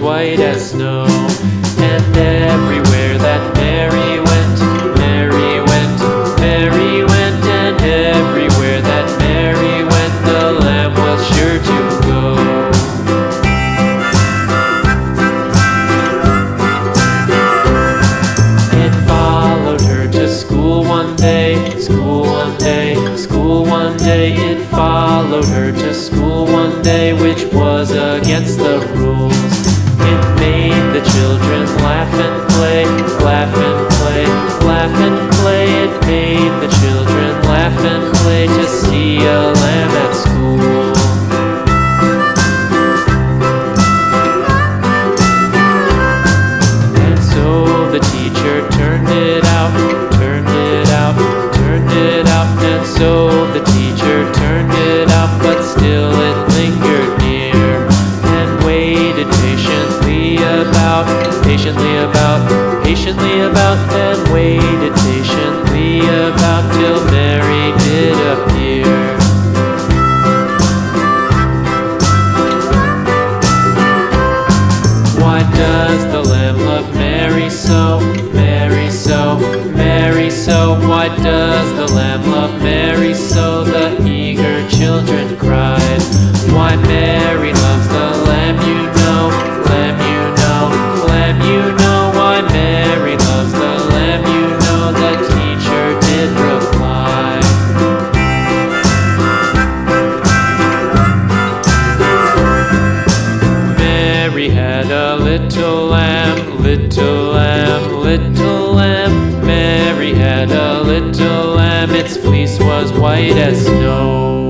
white as snow. And everywhere that Mary went, Mary went, Mary went, and everywhere that Mary went, the lamb was sure to go. It followed her to school one day, school one day, school one day. It followed her to school one day, which was against the rules. It made the children laugh and play, laugh and play, laugh and play. It made the children laugh and play to see a lamb at school. And so the teacher turned it out, turned it out, turned it out. And so the teacher turned it out, but still it lingered near and waited patiently about, patiently about, patiently about, and waited patiently about till Mary did appear. Why does the lamb love Mary so, Mary so, Mary so? Why does the lamb love Mary so? The eager children cried. Why Mary loves the lamb, you know, lamb, you know, lamb, you know. Why Mary loves the lamb, you know, the teacher did reply. Mary had a little lamb, little lamb, little lamb. Mary had a little lamb, its fleece was white as snow.